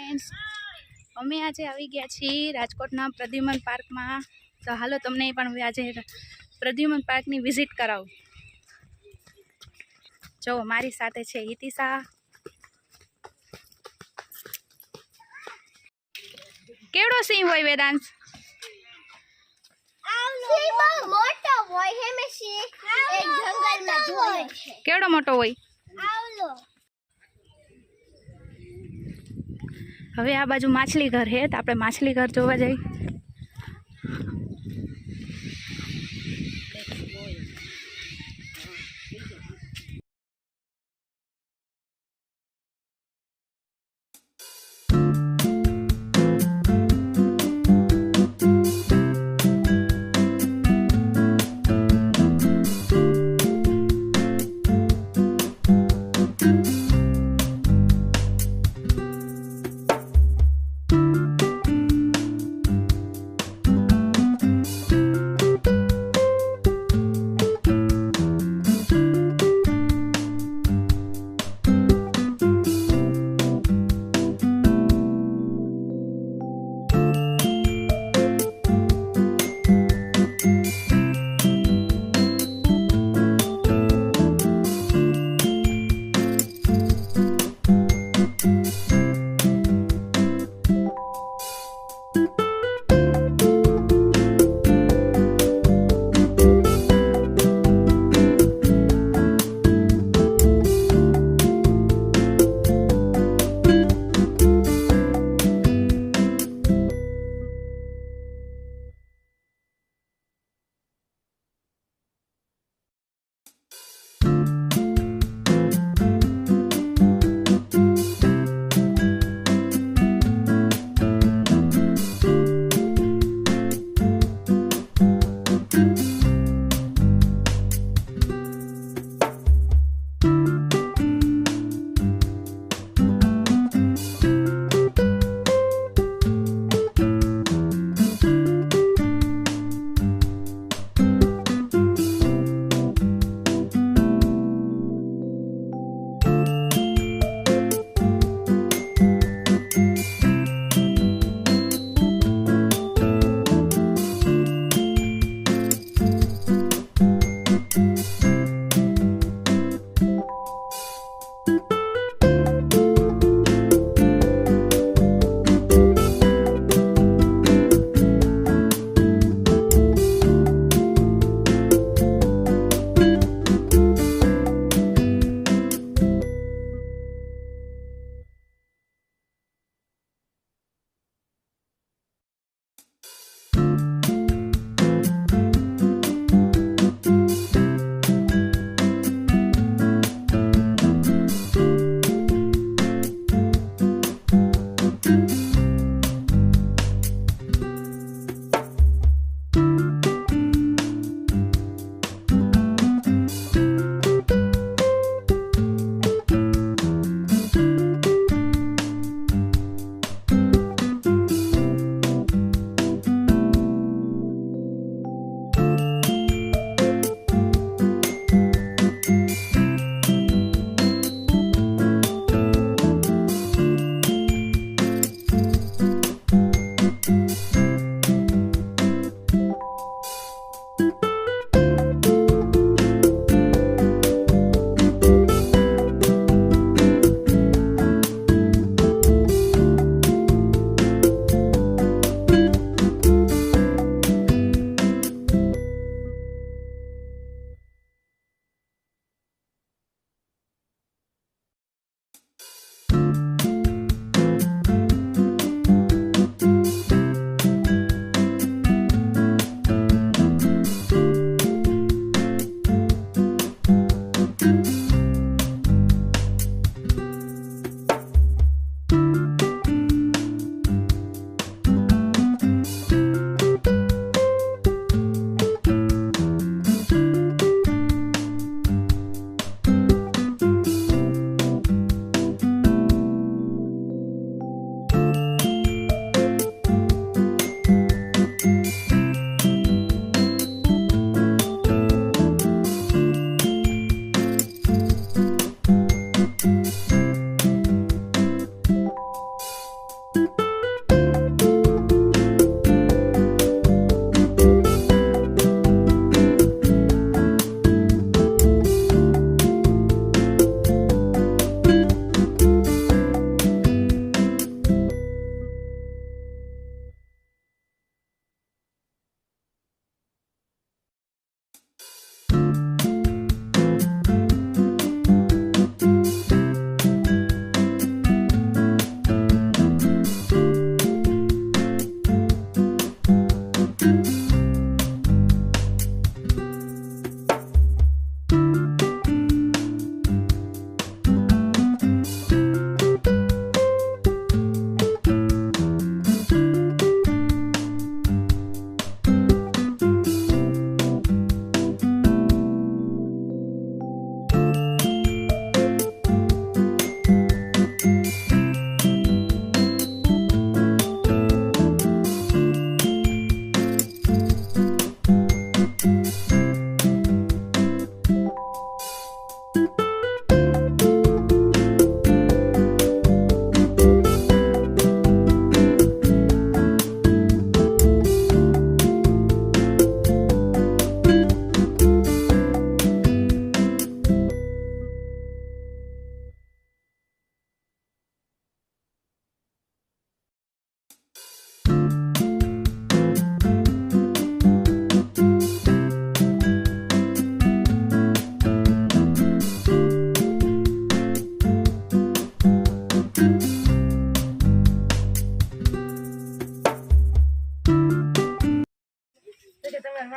Friends, અમે આજે આવી ગયા છીએ રાજકોટના પ્રદ્યુમન પાર્કમાં. તો હાલો તમને પણ આજે પ્રદ્યુમન પાર્કની વિઝિટ કરાવું. જો મારી સાથે છે હિતિશા. કેવડો સિંહ હોય વેદાંશ? કેવડો મોટો હોય? હવે આ બાજુ માછલી ઘર છે, તો આપણે માછલી ઘર જોવા જઈએ.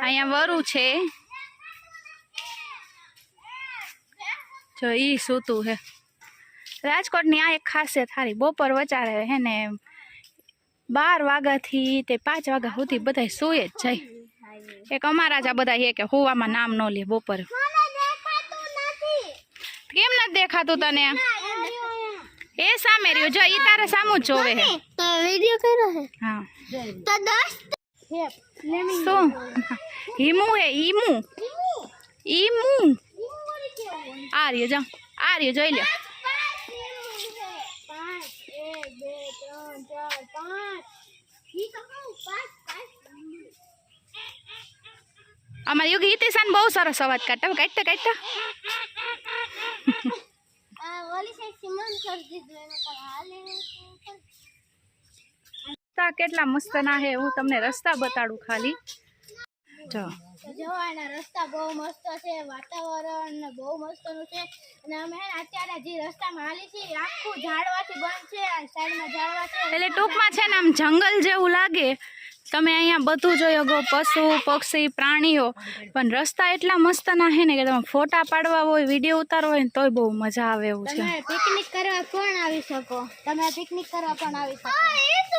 અહીંયા વરુ છે જો ઈ સૂતું હે રાજકોટની આ એક ખાસિયત સારી બપોર વચારે હે ને 12 વાગ્યાથી તે 5 વાગ્યા સુધી બધા સૂઈ જ જાય એક અમારા જ આ બધા હે કે હુવામાં નામ ન લે બપોરે કેમ નથી દેખાતું તને એ સામે રહ્યો જો ઈ તારે સામું જ જોવે હે તો વિડિયો કર્યો હે હા તો દોસ્ત શું ઈમુ હે ઈમુ આ રહ્યો જા આ રહ્યો જોઈ લે 5 અમારી યોગી હિતેશાન બહુ સરસ અવાજ કાઢતા ઓલી સાઈડ સિમન કરી દીધું એને તો હાલે રસ્તા કેટલા મસ્ત ના હે હું તમને રસ્તા બતાડું ખાલી જો જોવાના રસ્તા બહુ મસ્ત છે વાતાવરણ બહુ મસ્તનું છે અને અમે અત્યારે જે રસ્તામાં હાલી છીએ આખું ઝાડવાથી બંધ છે આ સાઈડમાં ઝાડવા છે એટલે ટૂંકમાં છે ને આમ જંગલ જેવું લાગે તમે અહીંયા બધું જોઈ શકો પશુ પક્ષી પ્રાણીઓ પણ રસ્તા એટલા મસ્ત ના હે ને કે તમે ફોટા પાડવા હોય વિડીયો ઉતારવા હોય ને તોય બહુ મજા આવે એવું છે તમે પિકનિક કરવા પણ આવી શકો